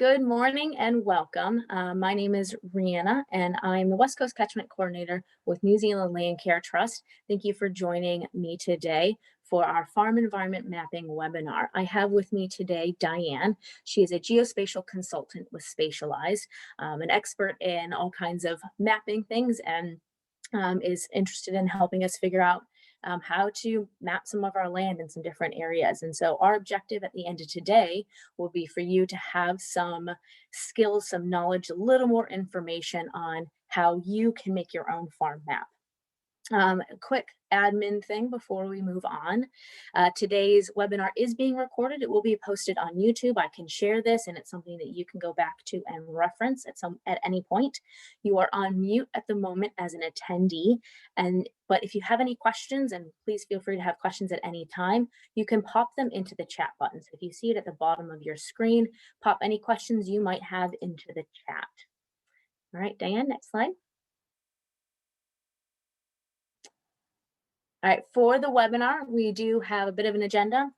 Good morning and welcome. My name is Rihanna and I'm the West Coast Catchment Coordinator with New Zealand Land Care Trust. Thank you for joining me today for our Farm Environment Mapping webinar. I have with me today Dianne. She is a geospatial consultant with Spatialized, an expert in all kinds of mapping things and is interested in helping us figure out how to map some of our land in some different areas. And so our objective at the end of today will be for you to have some skills, some knowledge, a little more information on how you can make your own farm map. A quick admin thing before we move on. Today's webinar is being recorded. It will be posted on YouTube. I can share this and it's something that you can go back to and reference at any point. You are on mute at the moment as an attendee, but if you have any questions, and please feel free to have questions at any time, you can pop them into the chat button. So if you see it at the bottom of your screen, pop any questions you might have into the chat. All right, Dianne, next slide. All right, for the webinar, we do have a bit of an agenda.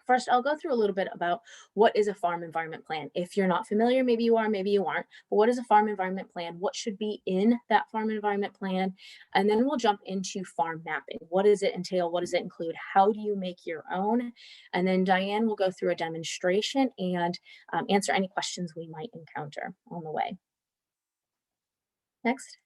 First, I'll go through a little bit about what is a farm environment plan. If you're not familiar, maybe you are, maybe you aren't, but what is a farm environment plan? What should be in that farm environment plan? And then we'll jump into farm mapping. What does it entail? What does it include? How do you make your own? And then Dianne will go through a demonstration and answer any questions we might encounter on the way. Next.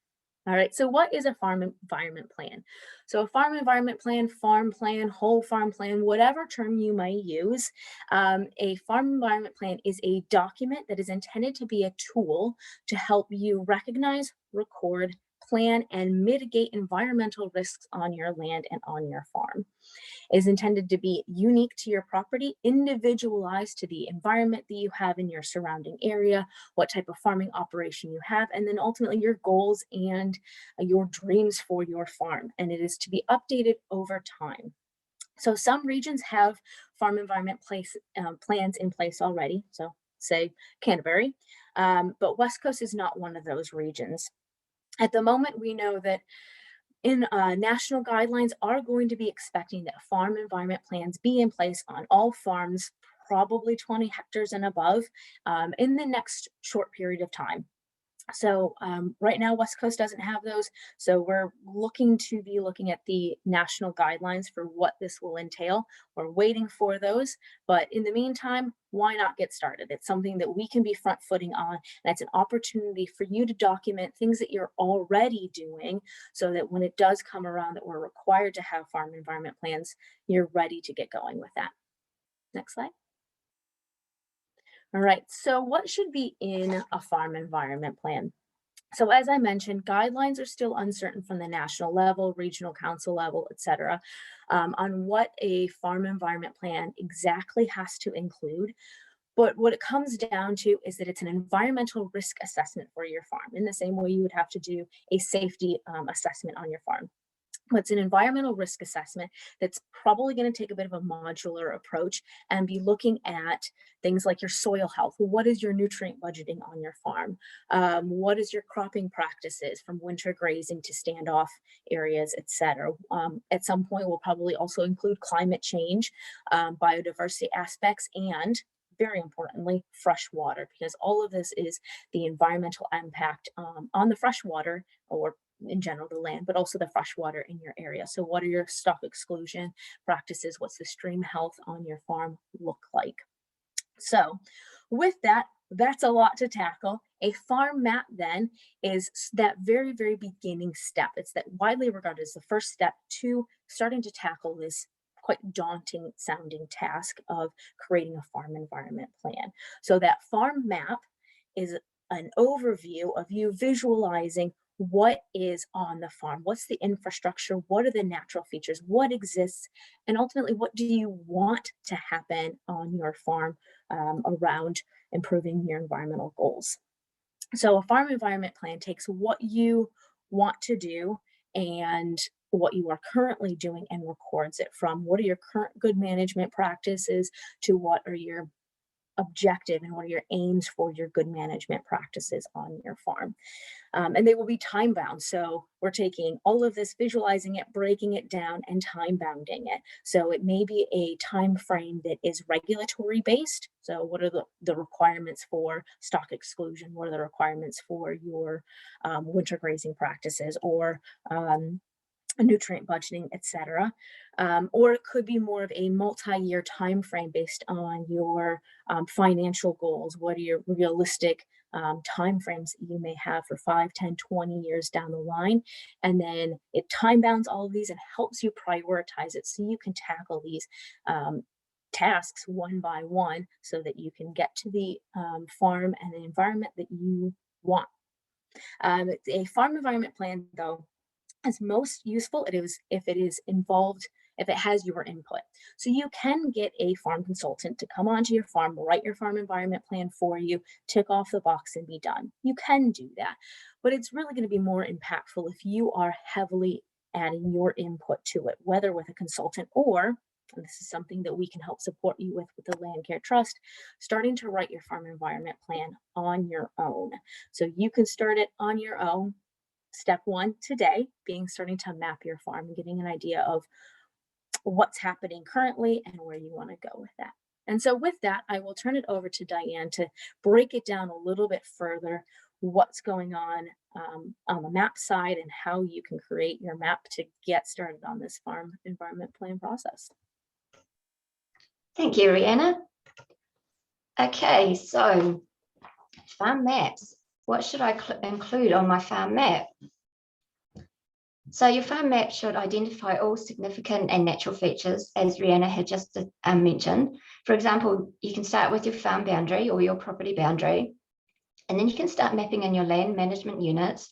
All right, so what is a farm environment plan? So a farm environment plan, farm plan, whole farm plan, whatever term you might use, a farm environment plan is a document that is intended to be a tool to help you recognize, record, plan, and mitigate environmental risks on your land and on your farm. It is intended to be unique to your property, individualized to the environment that you have in your surrounding area, what type of farming operation you have, and then ultimately your goals and your dreams for your farm. And it is to be updated over time. So some regions have farm environment plans in place already. So say Canterbury, but West Coast is not one of those regions. At the moment, we know that in national guidelines are going to be expecting that farm environment plans be in place on all farms, probably 20 hectares and above, in the next short period of time. So right now, West Coast doesn't have those. So we're looking at the national guidelines for what this will entail. We're waiting for those. But in the meantime, why not get started? It's something that we can be front footing on. And it's an opportunity for you to document things that you're already doing so that when it does come around that we're required to have farm environment plans, you're ready to get going with that. Next slide. All right, so what should be in a farm environment plan? So as I mentioned, guidelines are still uncertain from the national level, regional council level, et cetera, on what a farm environment plan exactly has to include. But what it comes down to is that it's an environmental risk assessment for your farm, in the same way you would have to do a safety assessment on your farm. It's an environmental risk assessment that's probably going to take a bit of a modular approach and be looking at things like your soil health. What is your nutrient budgeting on your farm? What is your cropping practices from winter grazing to standoff areas, et cetera? At some point, we'll probably also include climate change, biodiversity aspects, and very importantly, fresh water, because all of this is the environmental impact on the fresh water, or in general the land, but also the fresh water in your area. So what are your stock exclusion practices? What's the stream health on your farm look like? So with that, that's a lot to tackle. A farm map then is that very, very beginning step. It's that widely regarded as the first step to starting to tackle this quite daunting sounding task of creating a farm environment plan. So that farm map is an overview of you visualizing what is on the farm, what's the infrastructure, what are the natural features, what exists, and ultimately what do you want to happen on your farm around improving your environmental goals. So a farm environment plan takes what you want to do and what you are currently doing and records it, from what are your current good management practices to what are your objective and what are your aims for your good management practices on your farm. And they will be time bound. So we're taking all of this, visualizing it, breaking it down, and time bounding it. So it may be a time frame that is regulatory based. So what are the requirements for stock exclusion? What are the requirements for your winter grazing practices, or nutrient budgeting, etc. Or it could be more of a multi-year time frame based on your financial goals. What are your realistic time frames that you may have for 5, 10, 20 years down the line? And then it time bounds all of these and helps you prioritize it so you can tackle these tasks one by one so that you can get to the farm and the environment that you want. A farm environment plan, though, is most useful if it is involved, if it has your input. So you can get a farm consultant to come onto your farm, write your farm environment plan for you, tick off the box and be done. You can do that, but it's really going to be more impactful if you are heavily adding your input to it, whether with a consultant or, and this is something that we can help support you with the Land Care Trust, starting to write your farm environment plan on your own. So you can start it on your own. Step one today being starting to map your farm and getting an idea of what's happening currently and where you want to go with that. And so with that, I will turn it over to Dianne to break it down a little bit further, what's going on the map side and how you can create your map to get started on this farm environment plan process. Thank you, Rihanna. Okay, so farm maps. What should I include on my farm map? So your farm map should identify all significant and natural features, as Rihanna had just mentioned. For example, you can start with your farm boundary or your property boundary, and then you can start mapping in your land management units,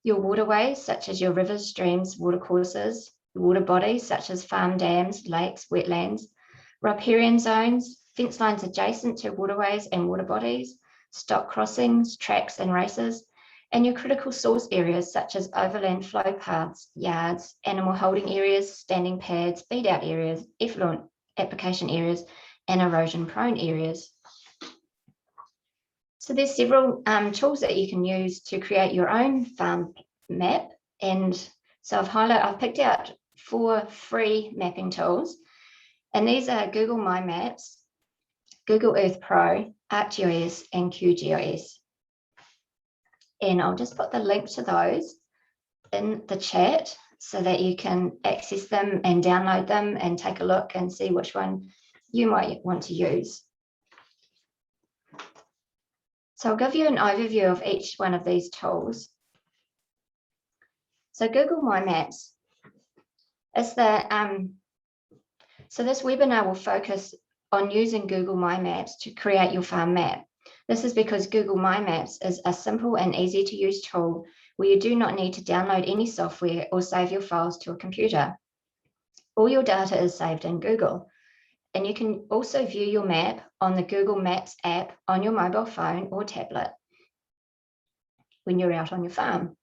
your waterways, such as your rivers, streams, watercourses, water bodies, such as farm dams, lakes, wetlands, riparian zones, fence lines adjacent to waterways and water bodies, stock crossings, tracks and races, and your critical source areas such as overland flow paths, yards, animal holding areas, standing pads, feed out areas, effluent application areas, and erosion prone areas. So there's several tools that you can use to create your own farm map. And so I've picked out 4 free mapping tools. And these are Google My Maps, Google Earth Pro, Arcgis, and Qgis. And I'll just put the link to those in the chat so that you can access them and download them and take a look and see which one you might want to use. So I'll give you an overview of each one of these tools. So Google My Maps is so this webinar will focus on using Google My Maps to create your farm map. This is because Google My Maps is a simple and easy to use tool where you do not need to download any software or save your files to a computer. All your data is saved in Google, and you can also view your map on the Google Maps app on your mobile phone or tablet when you're out on your farm.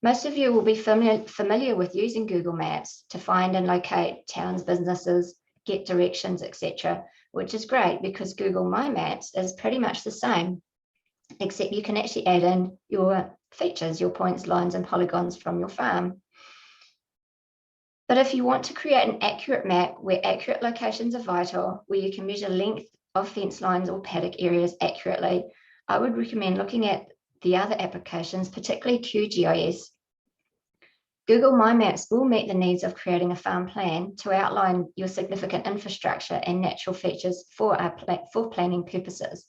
Most of you will be familiar with using Google Maps to find and locate towns, businesses, get directions, etc., which is great because Google My Maps is pretty much the same, except you can actually add in your features, your points, lines, and polygons from your farm. But if you want to create an accurate map where accurate locations are vital, where you can measure length of fence lines or paddock areas accurately, I would recommend looking at the other applications, particularly Qgis. Google My Maps will meet the needs of creating a farm plan to outline your significant infrastructure and natural features for planning purposes.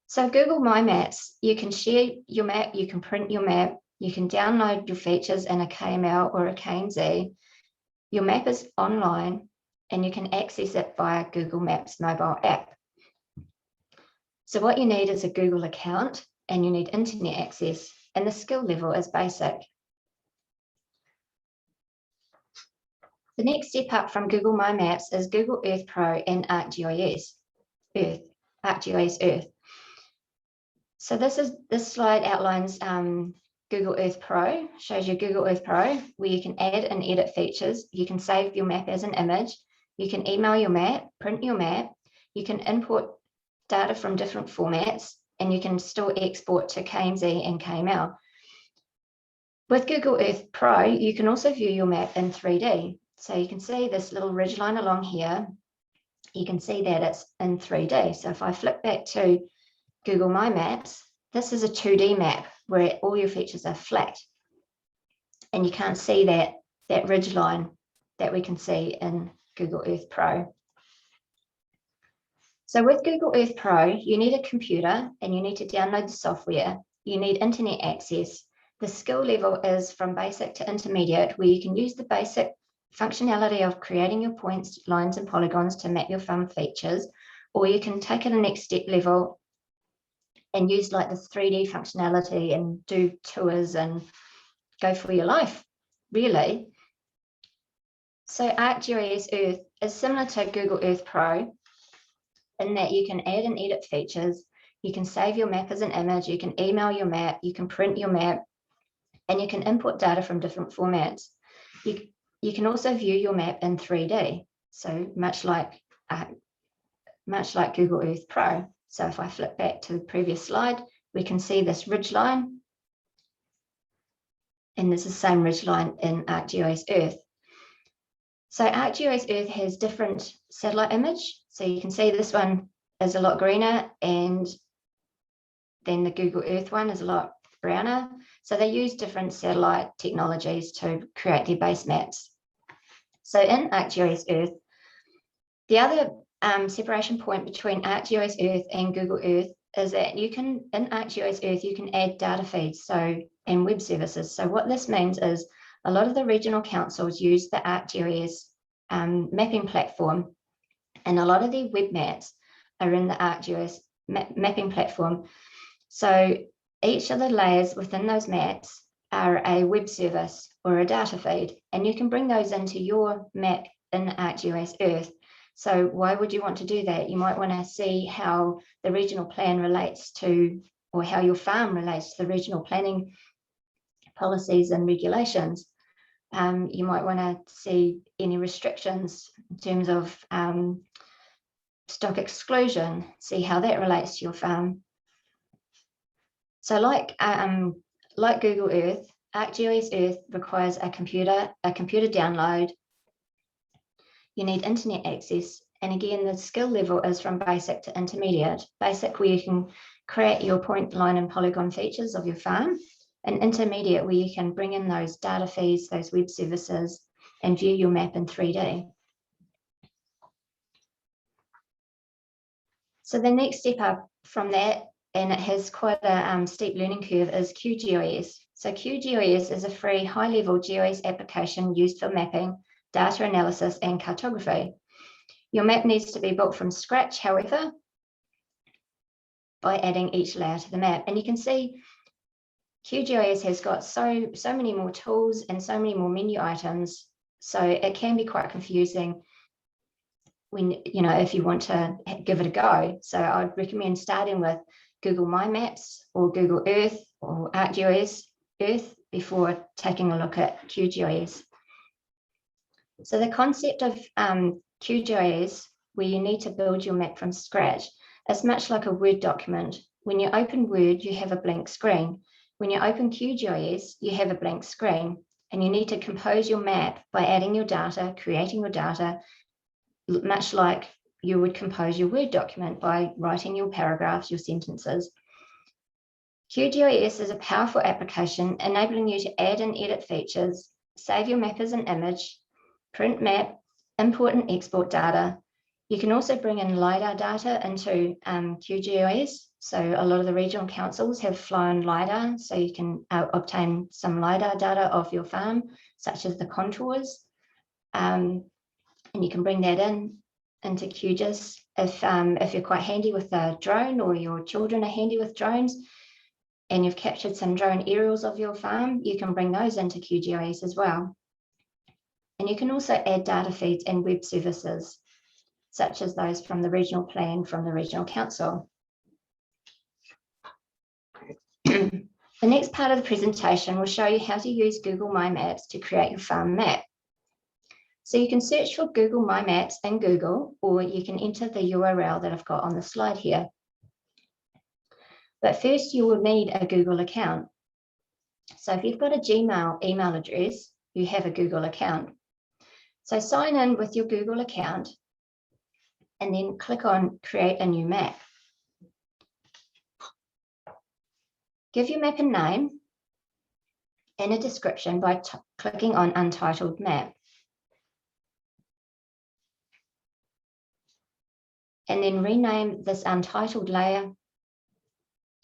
So Google My Maps, you can share your map, you can print your map, you can download your features in a Kml or a Kmz. Your map is online and you can access it via Google Maps mobile app. So what you need is a Google account and you need internet access, and the skill level is basic. The next step up from Google My Maps is Google Earth Pro and Arcgis Earth. So this slide outlines Google Earth Pro, shows you Google Earth Pro, where you can add and edit features. You can save your map as an image. You can email your map, print your map. You can import data from different formats, and you can still export to Kmz and Kml. With Google Earth Pro, you can also view your map in 3D. So you can see this little ridgeline along here. You can see that it's in 3D. So if I flick back to Google My Maps, this is a 2D map where all your features are flat. And you can't see that ridgeline that we can see in Google Earth Pro. So with Google Earth Pro, you need a computer and you need to download the software. You need internet access. The skill level is from basic to intermediate, where you can use the basic functionality of creating your points, lines, and polygons to map your farm features, or you can take it a next step level and use like the 3D functionality and do tours and go for your life, really. So Arcgis Earth is similar to Google Earth Pro in that you can add and edit features, you can save your map as an image, you can email your map, you can print your map, and you can import data from different formats. You can also view your map in 3D, so much like Google Earth Pro. So if I flip back to the previous slide, we can see this ridgeline, and there's the same ridgeline in Arcgis Earth. So Arcgis Earth has different satellite image. So you can see this one is a lot greener, and then the Google Earth one is a lot browner. So they use different satellite technologies to create their base maps. So in Arcgis Earth, the other separation point between Arcgis Earth and Google Earth is that you can, in Arcgis Earth, you can add data feeds and web services. So what this means is a lot of the regional councils use the Arcgis mapping platform, and a lot of their web maps are in the Arcgis mapping platform. So each of the layers within those maps are a web service or a data feed, and you can bring those into your map in Arcgis Earth. So why would you want to do that? You might want to see how the regional plan relates to, or how your farm relates to the regional planning policies and regulations. You might want to see any restrictions in terms of stock exclusion, see how that relates to your farm. So like Google Earth, Arcgis Earth requires a computer download. You need internet access. And again, the skill level is from basic to intermediate. Basic, where you can create your point, line, and polygon features of your farm. And intermediate, where you can bring in those data feeds, those web services, and view your map in 3D. So the next step up from that, and it has quite a steep learning curve, is Qgis. So Qgis is a free high-level GIS application used for mapping, data analysis, and cartography. Your map needs to be built from scratch, however, by adding each layer to the map. And you can see Qgis has got so many more tools and so many more menu items, so it can be quite confusing when, if you want to give it a go. So I'd recommend starting with Google My Maps or Google Earth or Arcgis Earth before taking a look at Qgis. So the concept of Qgis, where you need to build your map from scratch, is much like a Word document. When you open Word, you have a blank screen. When you open Qgis, you have a blank screen, and you need to compose your map by adding your data, creating your data, much like you would compose your Word document by writing your paragraphs, your sentences. Qgis is a powerful application enabling you to add and edit features, save your map as an image, print map, import and export data. You can also bring in LiDAR data into Qgis. So a lot of the regional councils have flown LiDAR, so you can obtain some LiDAR data of your farm, such as the contours. And you can bring that into Qgis. If you're quite handy with a drone, or your children are handy with drones, and you've captured some drone aerials of your farm, you can bring those into Qgis as well. And you can also add data feeds and web services, such as those from the regional plan from the regional council. The next part of the presentation will show you how to use Google My Maps to create your farm map. So you can search for Google My Maps in Google, or you can enter the URL that I've got on the slide here. But first you will need a Google account. So if you've got a Gmail email address, you have a Google account. So sign in with your Google account and then click on Create a New Map. Give your map a name and a description by clicking on Untitled Map. And then rename this untitled layer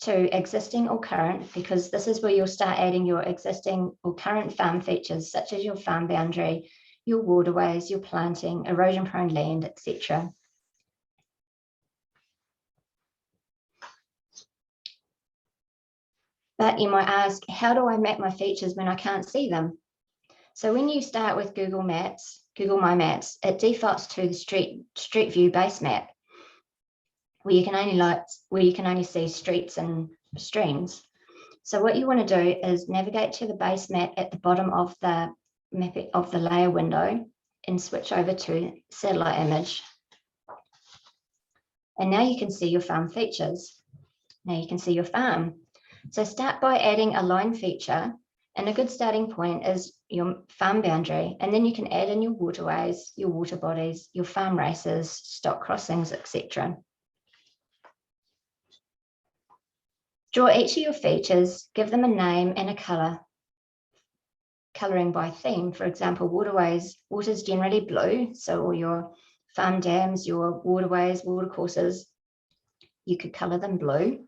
to existing or current, because this is where you'll start adding your existing or current farm features, such as your farm boundary, your waterways, your planting, erosion-prone land, etc. But you might ask, how do I map my features when I can't see them? So when you start with Google Maps, Google My Maps, it defaults to the Street View base map, where you can only see streets and streams. So what you want to do is navigate to the base map at the bottom of the map of the layer window and switch over to satellite image. And now you can see your farm features. Now you can see your farm. So start by adding a line feature, and a good starting point is your farm boundary, and then you can add in your waterways, your water bodies, your farm races, stock crossings, etc. Draw each of your features, give them a name and a colour, colouring by theme. For example, waterways, water is generally blue, so all your farm dams, your waterways, water courses, you could colour them blue.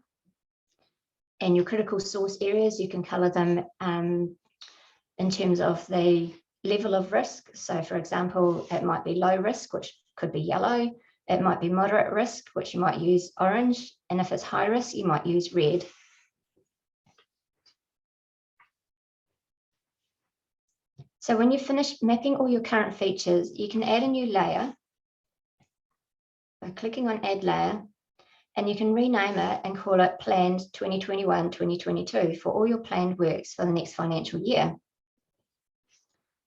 And your critical source areas, you can colour them in terms of the level of risk. So for example, it might be low risk, which could be yellow. It might be moderate risk, which you might use orange. And if it's high risk, you might use red. So when you finish mapping all your current features, you can add a new layer by clicking on Add Layer, and you can rename it and call it Planned 2021-2022 for all your planned works for the next financial year.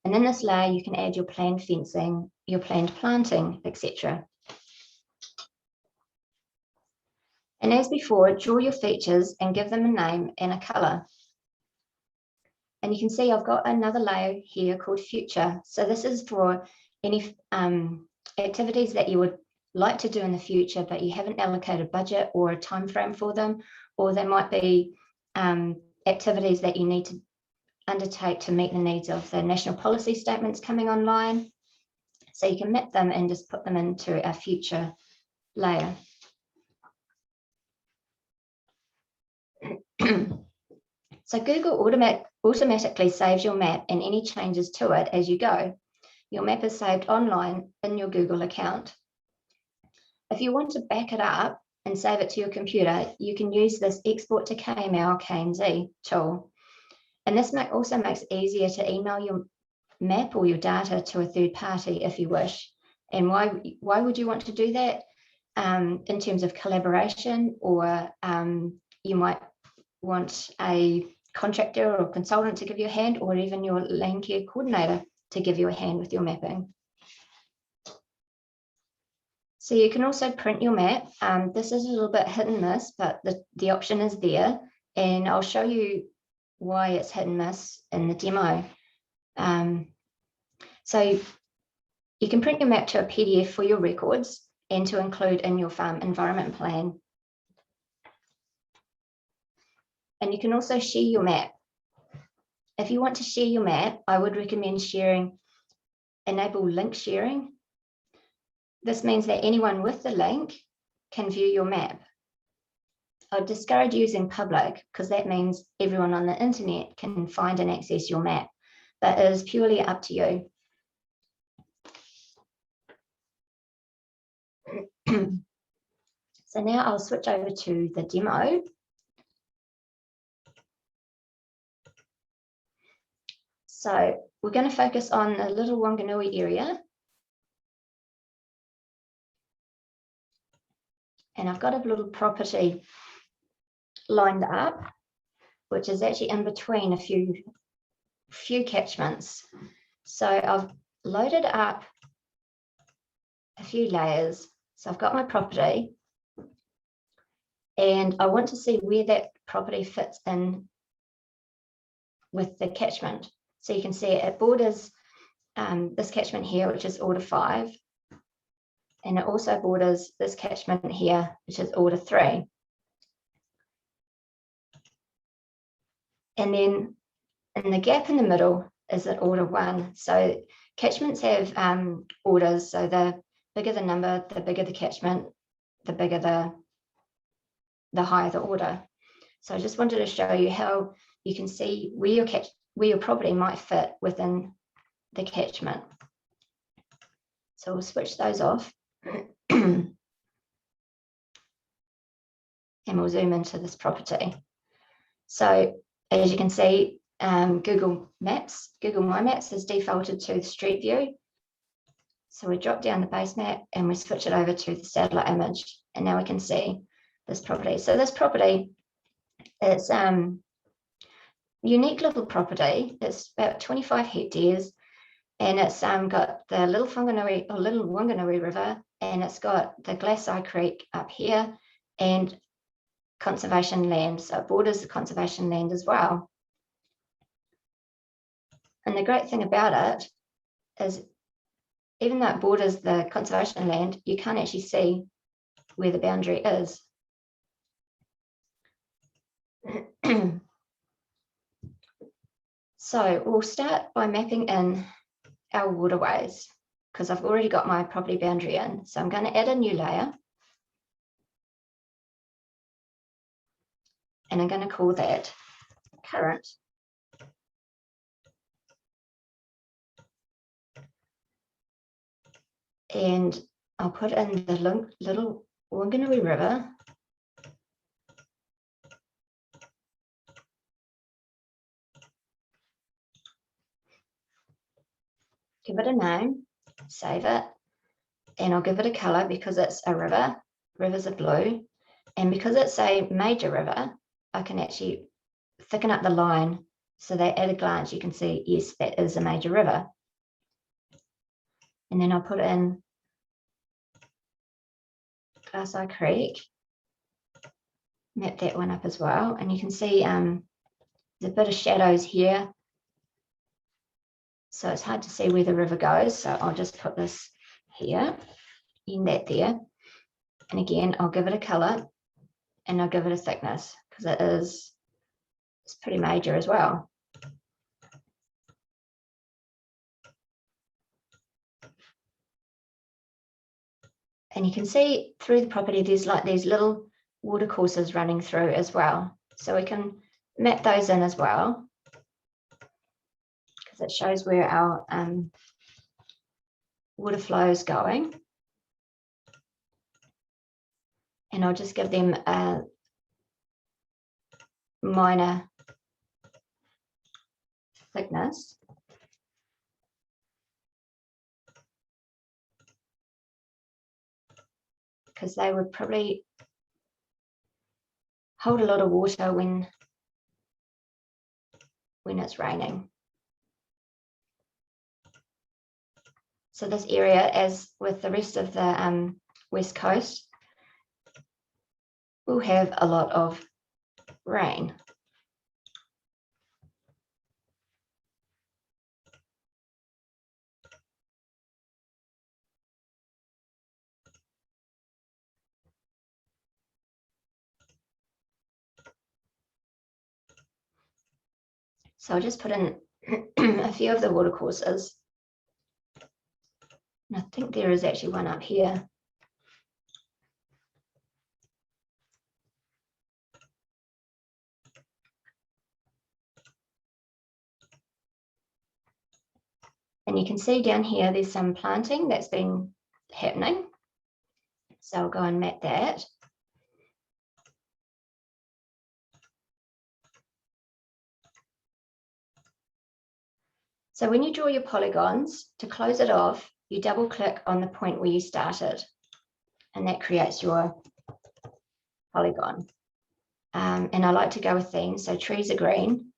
And in this layer, you can add your planned fencing, your planned planting, etc. And as before, draw your features and give them a name and a colour. And you can see I've got another layer here called Future. So this is for any activities that you would like to do in the future, but you haven't allocated budget or a time frame for them, or they might be activities that you need to undertake to meet the needs of the national policy statements coming online. So you can map them and just put them into a future layer. So Google automatically saves your map and any changes to it as you go. Your map is saved online in your Google account. If you want to back it up and save it to your computer, you can use this Export to Kml Kmz tool. And this also makes it easier to email your map or your data to a third party if you wish. And why would you want to do that? In terms of collaboration, or you might want a contractor or consultant to give you a hand, or even your land care coordinator to give you a hand with your mapping. So you can also print your map. This is a little bit hit and miss, but the option is there, and I'll show you why it's hit and miss in the demo. So you can print your map to a PDF for your records and to include in your farm environment plan. And you can also share your map. If you want to share your map, I would recommend enable link sharing. This means that anyone with the link can view your map. I would discourage using public, because that means everyone on the internet can find and access your map, but it is purely up to you. So now I'll switch over to the demo. So we're going to focus on the Little Wanganui area. And I've got a little property lined up, which is actually in between a few catchments. So I've loaded up a few layers. So I've got my property, And I want to see where that property fits in with the catchment. So you can see it borders this catchment here, which is order 5. And it also borders this catchment here, which is order 3. And then in the gap in the middle is at order 1. So catchments have orders. So the bigger the number, the bigger the catchment, the bigger the higher the order. So I just wanted to show you how you can see where your property might fit within the catchment. So we'll switch those off. And we'll zoom into this property. So as you can see, Google My Maps has defaulted to the street view. So we drop down the base map and we switch it over to the satellite image. And now we can see this property. So this property is unique little property. It's about 25 hectares. And it's got the Little Wanganui River, and it's got the Glasseye Creek up here and conservation land. So it borders the conservation land as well. And the great thing about it is, even though it borders the conservation land, you can't actually see where the boundary is. So we'll start by mapping in our waterways, because I've already got my property boundary in. So I'm going to add a new layer. And I'm going to call that current. And I'll put in the Little Wanganui River. Give it a name, save it, and I'll give it a color because it's a river. Rivers are blue. And because it's a major river, I can actually thicken up the line so that at a glance you can see, yes, that is a major river. And then I'll put in Glasseye Creek, map that one up as well. And you can see there's a bit of shadows here. So it's hard to see where the river goes. So I'll just put this here and that there. And again, I'll give it a color and I'll give it a thickness because it's pretty major as well. And you can see through the property, there's like these little water courses running through as well. So we can map those in as well, because it shows where our water flow is going. And I'll just give them a minor thickness. Because they would probably hold a lot of water when it's raining. So this area, as with the rest of the West Coast, will have a lot of rain. So I'll just put in a few of the water courses. And I think there is actually one up here. And you can see down here, there's some planting that's been happening. So I'll go and map that. So when you draw your polygons, to close it off, you double click on the point where you started, and that creates your polygon. And I like to go with themes, so trees are green.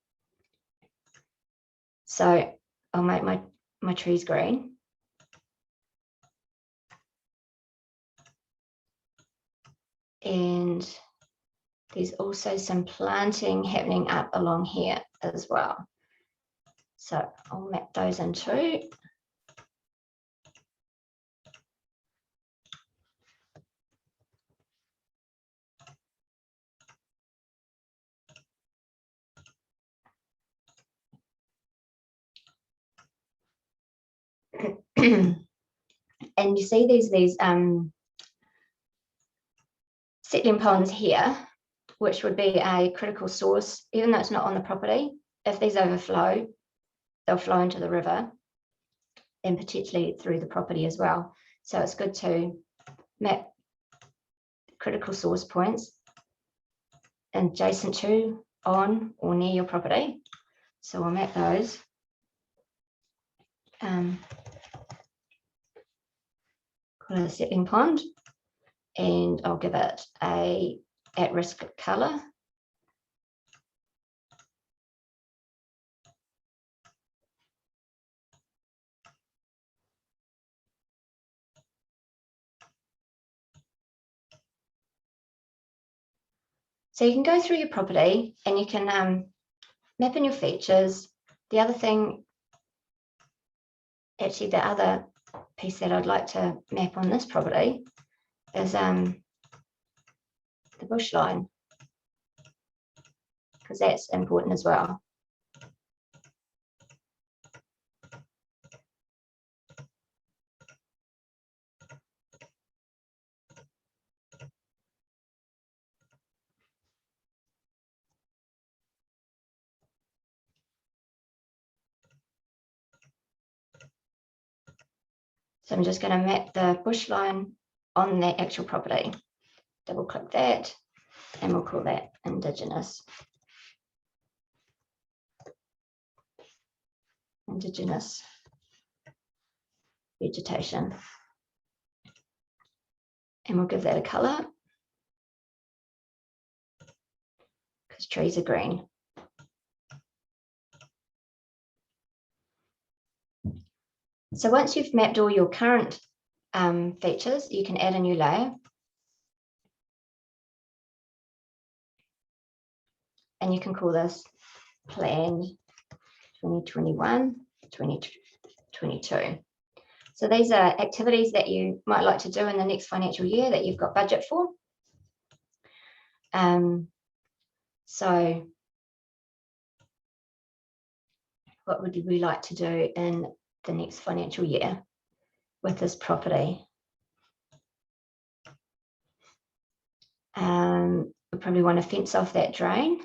So I'll make my trees green. And there's also some planting happening up along here as well. So I'll map those in too. And you see these settling ponds here, which would be a critical source, even though it's not on the property. If these overflow, they'll flow into the river and potentially through the property as well. So it's good to map critical source points adjacent to, on, or near your property. So we'll map those. Call it a settling pond, and I'll give it a at-risk color. So you can go through your property and you can map in your features. The other thing, actually the other piece that I'd like to map on this property is the bush line, because that's important as well. So I'm just going to map the bush line on that actual property. Double click that, and we'll call that Indigenous vegetation. And we'll give that a color, because trees are green. So once you've mapped all your current features, you can add a new layer. And you can call this Plan 2021-2022. So these are activities that you might like to do in the next financial year that you've got budget for. So what would we like to do in the next financial year with this property? We probably want to fence off that drain.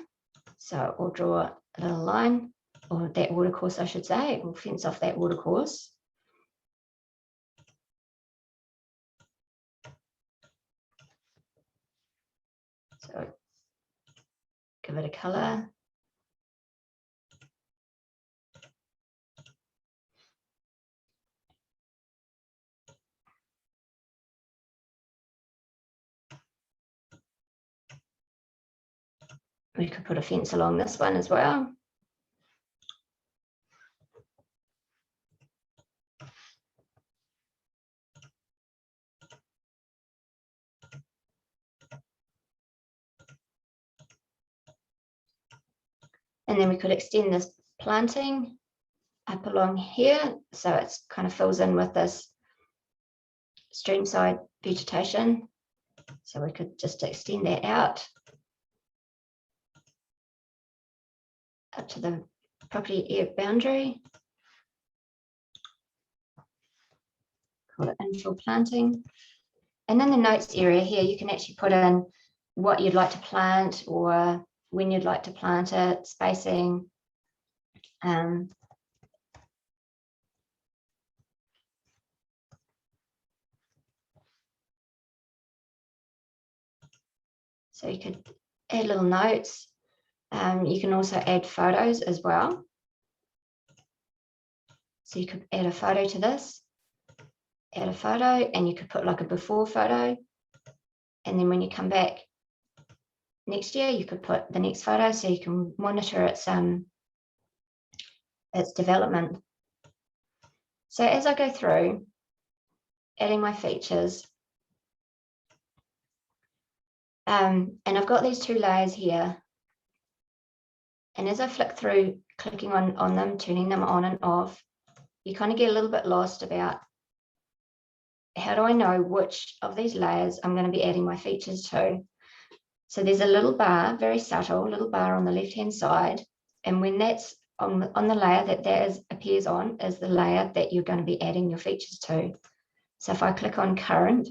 So we'll draw a little line, or that watercourse, I should say. We'll fence off that watercourse. So give it a color. We could put a fence along this one as well. And then we could extend this planting up along here, so it's kind of fills in with this streamside vegetation. So we could just extend that out up to the property area boundary. Call it infill planting. And in the notes area here, you can actually put in what you'd like to plant or when you'd like to plant it, spacing. So you could add little notes. You can also add photos as well. So you could add a photo to this, add a photo, and you could put like a before photo. And then when you come back next year, you could put the next photo so you can monitor its development. So as I go through adding my features, And I've got these two layers here. And as I flick through, clicking on them, turning them on and off, you kind of get a little bit lost about how do I know which of these layers I'm going to be adding my features to. So there's a little bar, very subtle, little bar on the left-hand side. And when that's on the layer that appears on is the layer that you're going to be adding your features to. So if I click on current,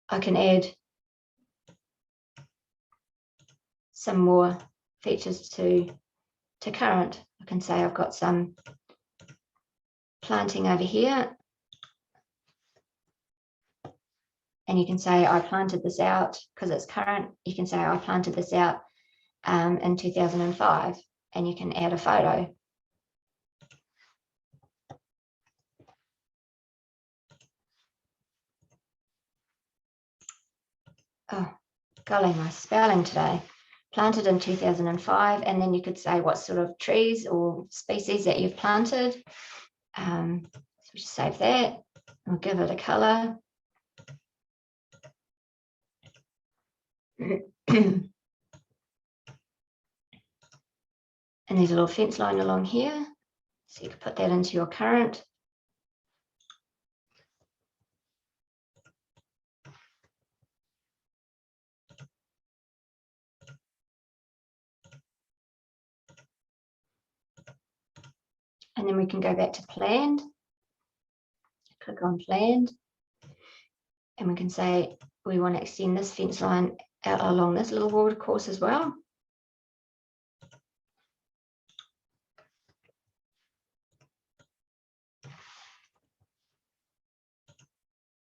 I can add some more features to current. I can say I've got some planting over here. And you can say I planted this out because it's current. You can say I planted this out in 2005, and you can add a photo. Oh, golly, my spelling today. Planted in 2005, and then you could say what sort of trees or species that you've planted. So just save that. We'll give it a color. And there's a little fence line along here. So you can put that into your current. And then we can go back to planned. Click on planned. And we can say we want to extend this fence line out along this little water course as well.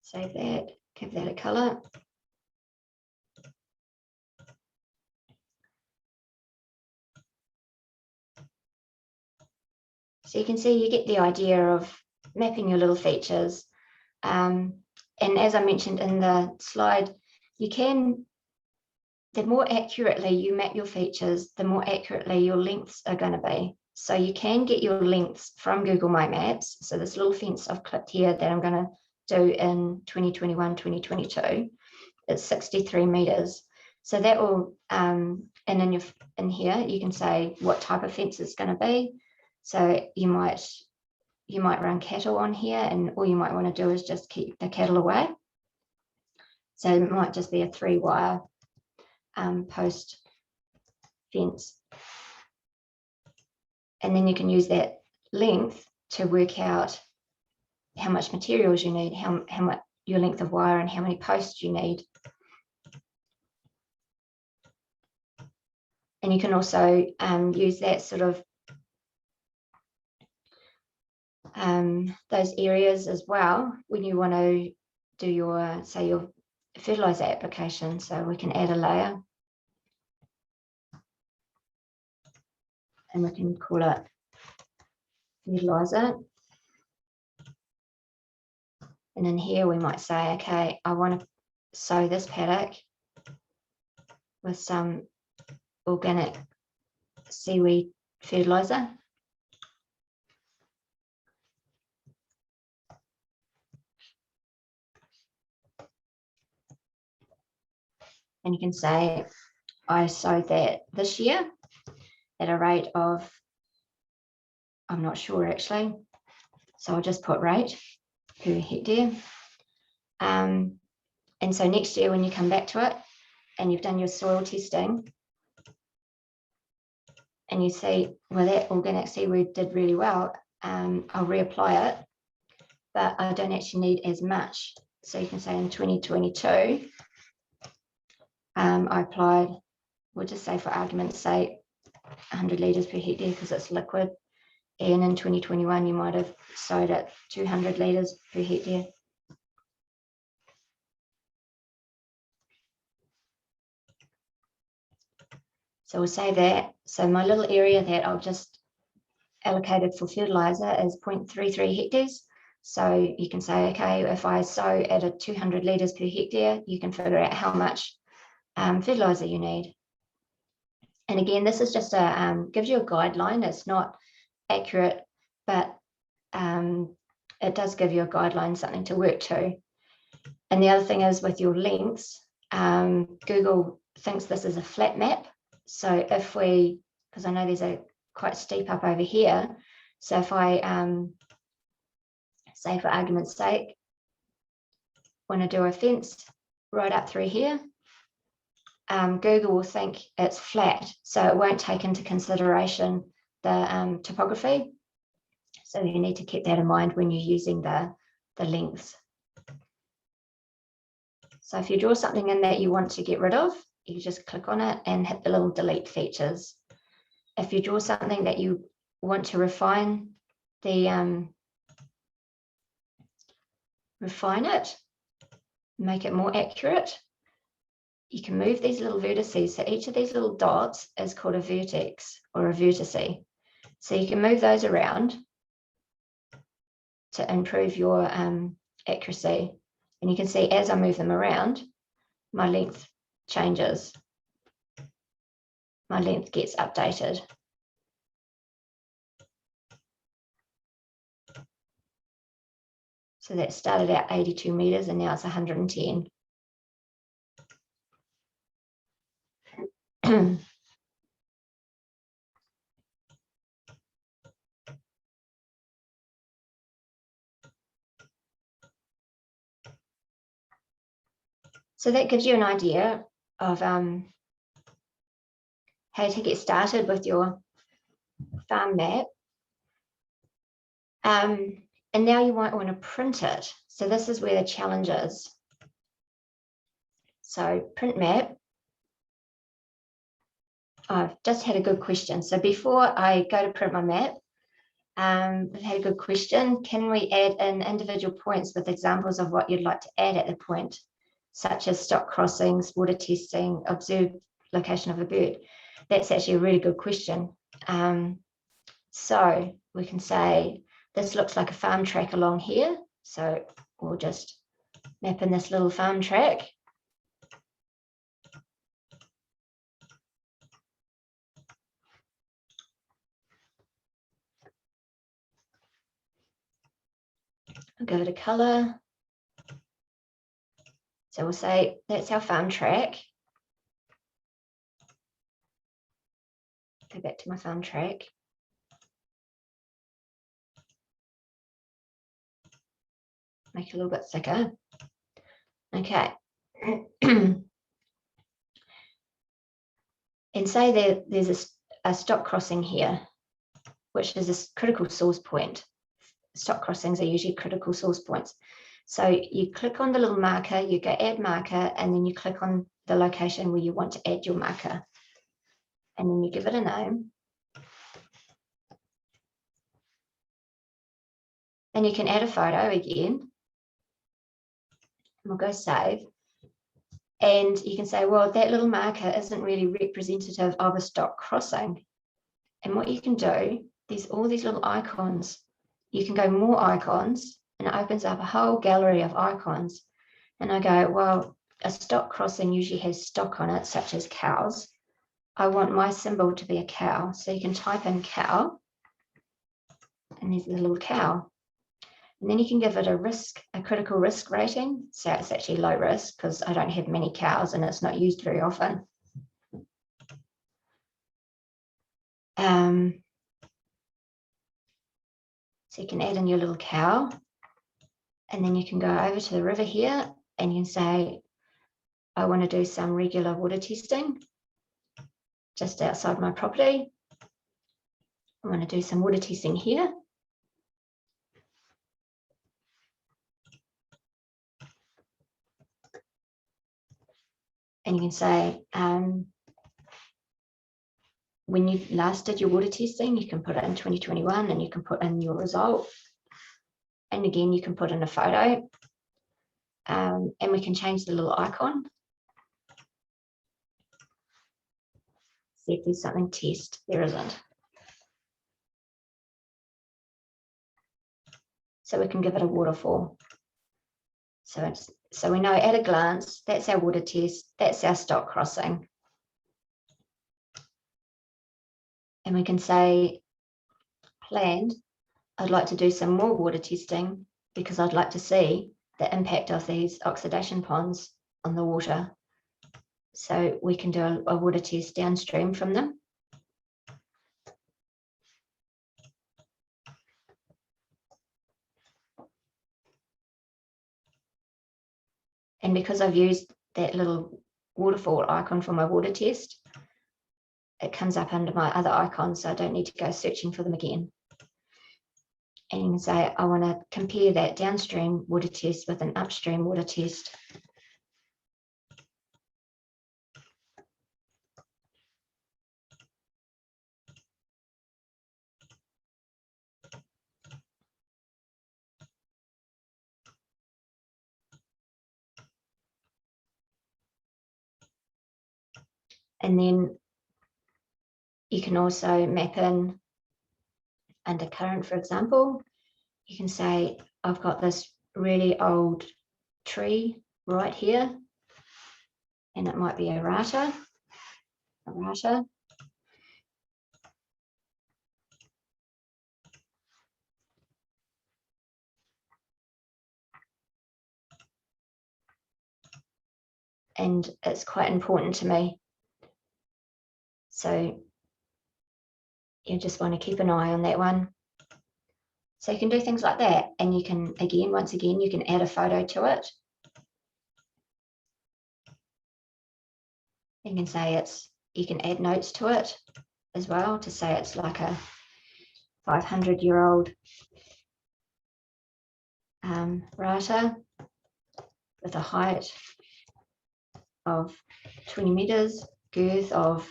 Save that, give that a color. So you can see you get the idea of mapping your little features. And as I mentioned in the slide, you can, the more accurately you map your features, the more accurately your lengths are going to be. So you can get your lengths from Google My Maps. So this little fence I've clicked here that I'm going to do in 2021, 2022, it's 63 meters. So that will, and in here, you can say what type of fence it's going to be. So you might run cattle on here, and all you might want to do is just keep the cattle away. So it might just be a 3-wire post fence. And then you can use that length to work out how much materials you need, how much your length of wire and how many posts you need. And you can also use that sort of those areas as well when you want to do your, say, your fertilizer application. So we can add a layer and we can call it fertilizer. And in here we might say, okay, I want to sow this paddock with some organic seaweed fertilizer. And you can say, I sowed that this year at a rate of, I'm not sure actually, so I'll just put rate per hectare. And so next year when you come back to it and you've done your soil testing and you see, well, that organic seaweed did really well, I'll reapply it, but I don't actually need as much. So you can say in 2022, I applied, we'll just say for argument's sake, 100 litres per hectare because it's liquid. And in 2021, you might have sowed at 200 litres per hectare. So we'll say that. So my little area that I've just allocated for fertilizer is 0.33 hectares. So you can say, okay, if I sow at a 200 litres per hectare, you can figure out how much fertilizer you need. And again, this is just a gives you a guideline. It's not accurate, but it does give you a guideline, something to work to. And the other thing is with your lengths, Google thinks this is a flat map. So if we, because I know there's a quite steep up over here. So if I say for argument's sake, want to do a fence right up through here, Google will think it's flat. So it won't take into consideration the topography. So you need to keep that in mind when you're using the lengths. So if you draw something in that you want to get rid of, you just click on it and hit the little delete features. If you draw something that you want to refine it, make it more accurate, you can move these little vertices. So each of these little dots is called a vertex or a vertice. So you can move those around to improve your accuracy. And you can see as I move them around, my length changes. My length gets updated. So that started at 82 meters and now it's 110. So that gives you an idea of how to get started with your farm map. And now you might want to print it. So this is where the challenge is. So print map. I've just had a good question. So before I go to print my map, I've had a good question. Can we add in individual points with examples of what you'd like to add at the point, such as stock crossings, water testing, observed location of a bird? That's actually a really good question. So we can say, this looks like a farm track along here. So we'll just map in this little farm track. I'll go to color. So we'll say that's our farm track. Go back to my farm track. Make it a little bit thicker. Okay. And say there's a stock crossing here, which is a critical source point. Stock crossings are usually critical source points. So you click on the little marker, you go add marker, and then you click on the location where you want to add your marker. And then you give it a name. And you can add a photo again. We'll go save. And you can say, well, that little marker isn't really representative of a stock crossing. And what you can do, there's all these little icons. You can go more icons, and it opens up a whole gallery of icons. And I go, well, a stock crossing usually has stock on it, such as cows. I want my symbol to be a cow. So you can type in cow, and there's the little cow. And then you can give it a critical risk rating. So it's actually low risk because I don't have many cows and it's not used very often. So you can add in your little cow, and then you can go over to the river here and you can say, I want to do some regular water testing just outside my property. I want to do some water testing here. And you can say, when you last did your water testing, you can put it in 2021 and you can put in your result. And again, you can put in a photo, and we can change the little icon. See if there's something test, there isn't. So we can give it a waterfall. So we know at a glance, that's our water test, that's our stock crossing. And we can say, planned, I'd like to do some more water testing because I'd like to see the impact of these oxidation ponds on the water. so we can do a water test downstream from them. And because I've used that little waterfall icon for my water test, it comes up under my other icons, so I don't need to go searching for them again. And you can say, I want to compare that downstream water test with an upstream water test. And then you can also map in under current, for example. You can say, I've got this really old tree right here, and it might be a rata. And it's quite important to me. So you just want to keep an eye on that one. So you can do things like that, and you can, once again, you can add a photo to it. You can say you can add notes to it as well to say it's like a 500-year-old rata with a height of 20 meters, girth of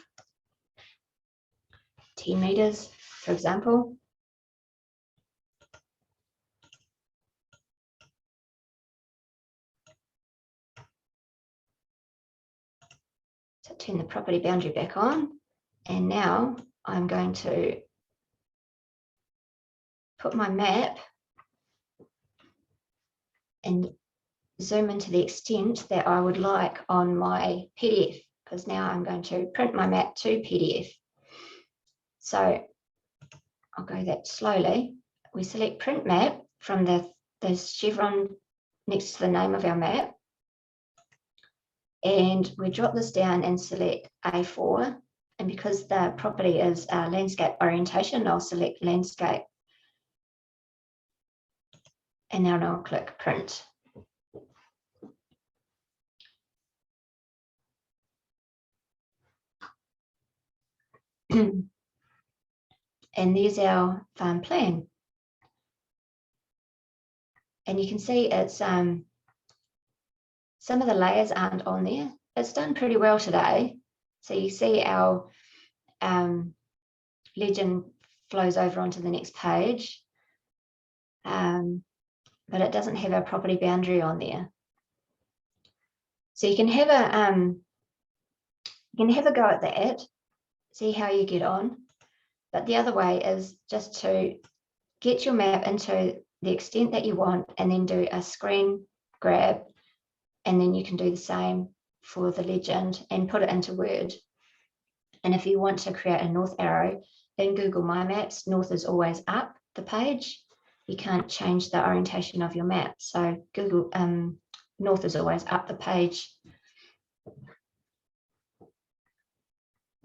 10 meters, for example. So turn the property boundary back on, and now I'm going to put my map and zoom into the extent that I would like on my PDF, because now I'm going to print my map to PDF. So I'll go that slowly. We select print map from the chevron next to the name of our map. And we drop this down and select A4. And because the property is landscape orientation, I'll select landscape. And now I'll click print. And there's our farm plan. And you can see it's some of the layers aren't on there. It's done pretty well today. So you see our legend flows over onto the next page, but it doesn't have our property boundary on there. So you can have a go at that, see how you get on. But the other way is just to get your map into the extent that you want and then do a screen grab, and then you can do the same for the legend and put it into Word. And if you want to create a north arrow in Google My Maps, north is always up the page. You can't change the orientation of your map. So Google north is always up the page.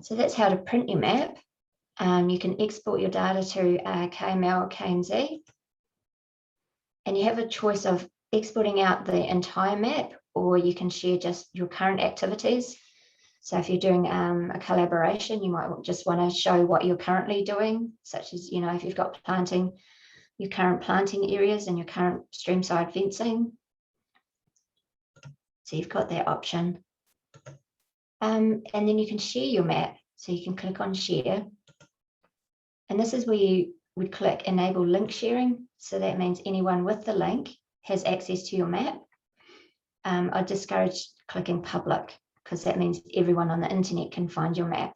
So that's how to print your map. You can export your data to Kml Kmz, and you have a choice of exporting out the entire map, or you can share just your current activities. So if you're doing a collaboration, you might just want to show what you're currently doing, such as, if you've got planting, your current planting areas and your current streamside fencing. So you've got that option. And then you can share your map. So you can click on share. And this is where you would click enable link sharing. So that means anyone with the link has access to your map. I discourage clicking public, because that means everyone on the internet can find your map.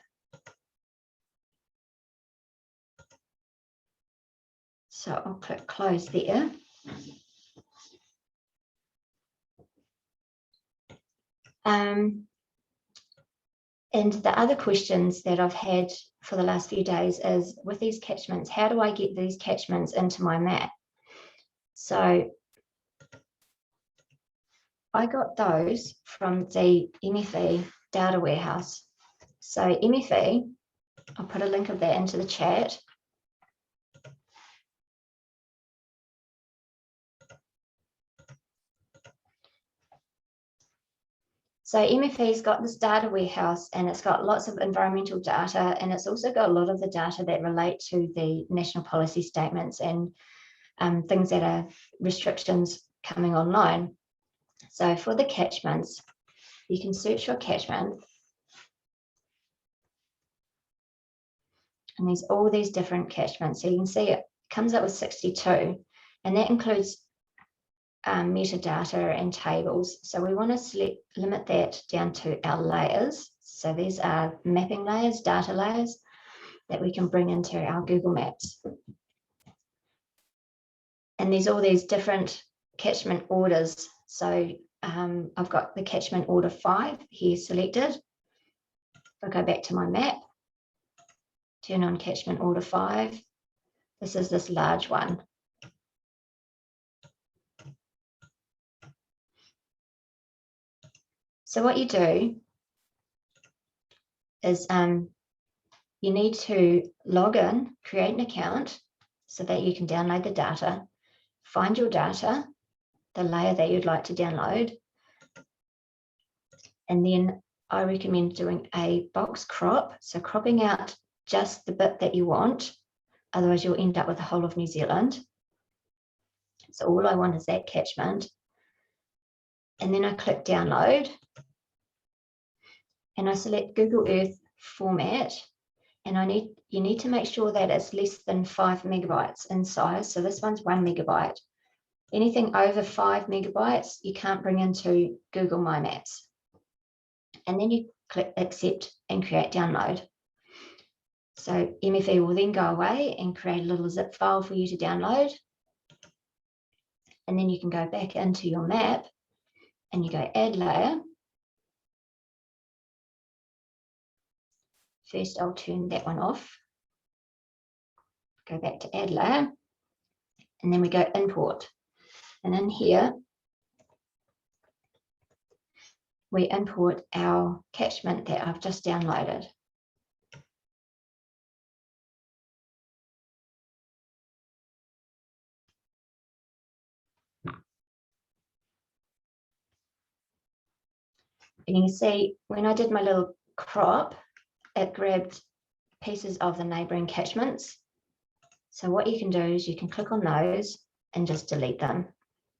So I'll click close there. And the other questions that I've had for the last few days is, with these catchments, how do I get these catchments into my map? So I got those from the MFE data warehouse. So MFE, I'll put a link of that into the chat. So MFE's got this data warehouse, and it's got lots of environmental data, and it's also got a lot of the data that relate to the national policy statements and things that are restrictions coming online. So for the catchments, you can search for catchment, and there's all these different catchments. So you can see it comes up with 62, and that includes metadata and tables. So we want to limit that down to our layers. So these are mapping layers, data layers that we can bring into our Google Maps. And there's all these different catchment orders. So I've got the catchment order 5 here selected. If I go back to my map, turn on catchment order 5. This is this large one. So what you do is you need to log in, create an account so that you can download the data, find your data, the layer that you'd like to download, and then I recommend doing a box crop, so cropping out just the bit that you want, otherwise you'll end up with the whole of New Zealand. So all I want is that catchment, and then I click download, and I select Google Earth format, and you need to make sure that it's less than 5 megabytes in size. So this one's 1 megabyte. Anything over 5 megabytes, you can't bring into Google My Maps. And then you click accept and create download. So MFE will then go away and create a little zip file for you to download. And then you can go back into your map and you go add layer. First, I'll turn that one off. Go back to add layer. And then we go import. And in here, we import our catchment that I've just downloaded. And you can see when I did my little crop, it grabbed pieces of the neighboring catchments. So what you can do is you can click on those and just delete them.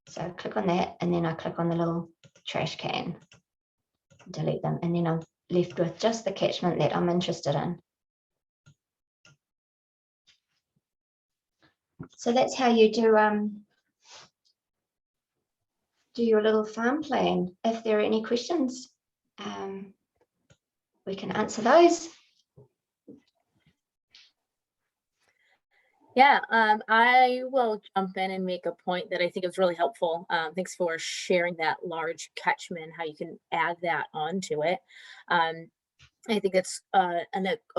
So click on that, and then I click on the little trash can, delete them, and then I'm left with just the catchment that I'm interested in. So that's how you do your little farm plan. If there are any questions, we can answer those. Yeah, I will jump in and make a point that I think is really helpful. Thanks for sharing that large catchment, how you can add that onto it. I think it's a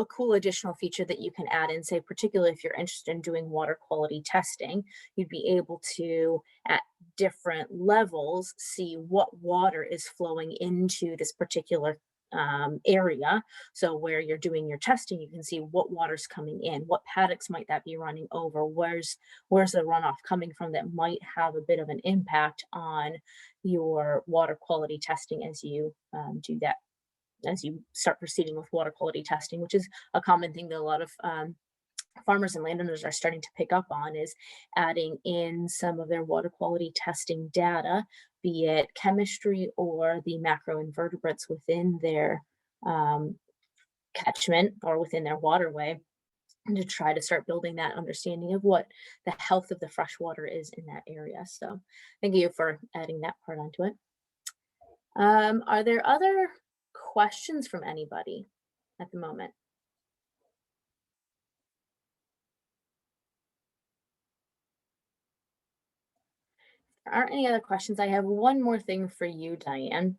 cool additional feature that you can add in, say, particularly if you're interested in doing water quality testing, you'd be able to, at different levels, see what water is flowing into this particular area. So where you're doing your testing, you can see what water's coming in, what paddocks might that be running over, where's the runoff coming from that might have a bit of an impact on your water quality testing as you do that, as you start proceeding with water quality testing, which is a common thing that a lot of farmers and landowners are starting to pick up on, is adding in some of their water quality testing data, be it chemistry or the macroinvertebrates within their catchment or within their waterway, and to try to start building that understanding of what the health of the fresh water is in that area. So thank you for adding that part onto it. Are there other questions from anybody at the moment? If there aren't any other questions, I have one more thing for you, Diane.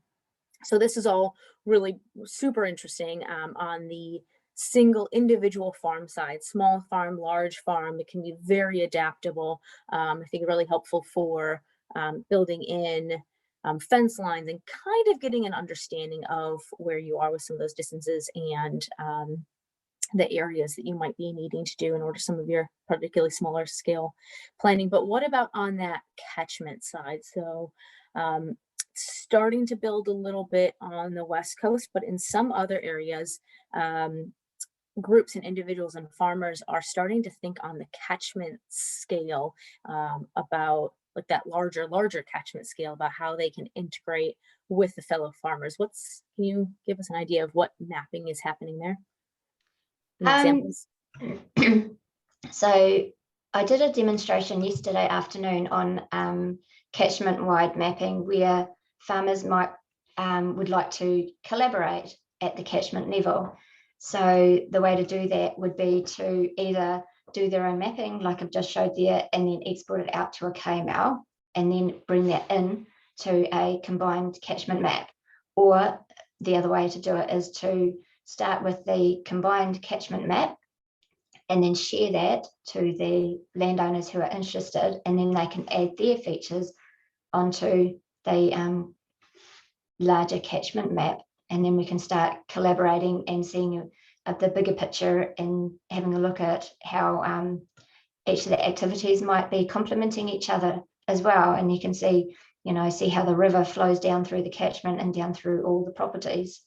So this is all really super interesting on the single individual farm side, small farm, large farm. It can be very adaptable. I think really helpful for building in fence lines, and kind of getting an understanding of where you are with some of those distances and the areas that you might be needing to do in order some of your particularly smaller scale planning. But what about on that catchment side? So starting to build a little bit on the West Coast, but in some other areas, groups and individuals and farmers are starting to think on the catchment scale about like that larger catchment scale, about how they can integrate with the fellow farmers. Can you give us an idea of what mapping is happening there? Examples? So I did a demonstration yesterday afternoon on catchment-wide mapping, where farmers would like to collaborate at the catchment level. So the way to do that would be to either do their own mapping, like I've just showed there, and then export it out to a Kml, and then bring that in to a combined catchment map. Or the other way to do it is to start with the combined catchment map and then share that to the landowners who are interested, and then they can add their features onto the larger catchment map, and then we can start collaborating and seeing the bigger picture and having a look at how each of the activities might be complementing each other as well. And you can see, see how the river flows down through the catchment and down through all the properties.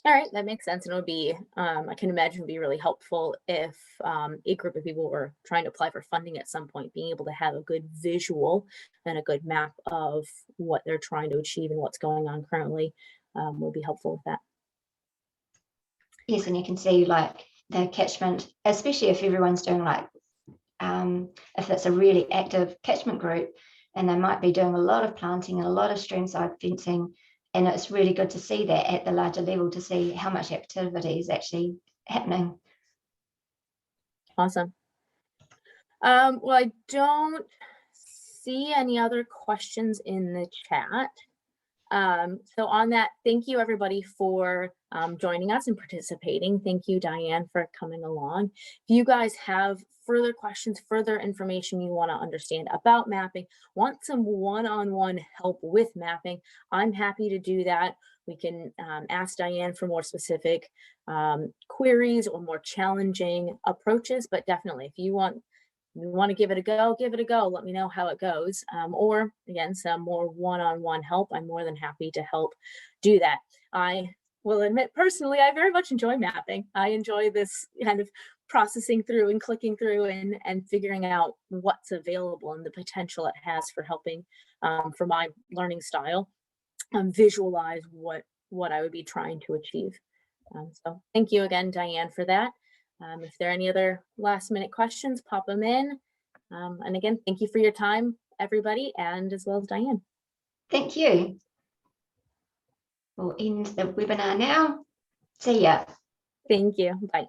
All right, that makes sense. And it would be, I can imagine it would be really helpful if a group of people were trying to apply for funding at some point, being able to have a good visual and a good map of what they're trying to achieve and what's going on currently would be helpful with that. Yes, and you can see like the catchment, especially if everyone's doing like, if it's a really active catchment group, and they might be doing a lot of planting and a lot of streamside fencing. And it's really good to see that at the larger level, to see how much activity is actually happening. Awesome. Well, I don't see any other questions in the chat. So on that, thank you everybody for joining us and participating. Thank you, Dianne, for coming along. If you guys have further questions, further information you want to understand about mapping, want some one-on-one help with mapping, I'm happy to do that. We can ask Dianne for more specific queries or more challenging approaches, but definitely if you want to give it a go, give it a go. Let me know how it goes. Or again, some more one-on-one help. I'm more than happy to help do that. I will admit personally, I very much enjoy mapping. I enjoy this kind of processing through and clicking through and figuring out what's available and the potential it has for helping for my learning style visualize what I would be trying to achieve. So thank you again, Dianne, for that. If there are any other last minute questions, pop them in. And again, thank you for your time, everybody, and as well as Dianne. Thank you. We'll end the webinar now. See ya. Thank you. Bye.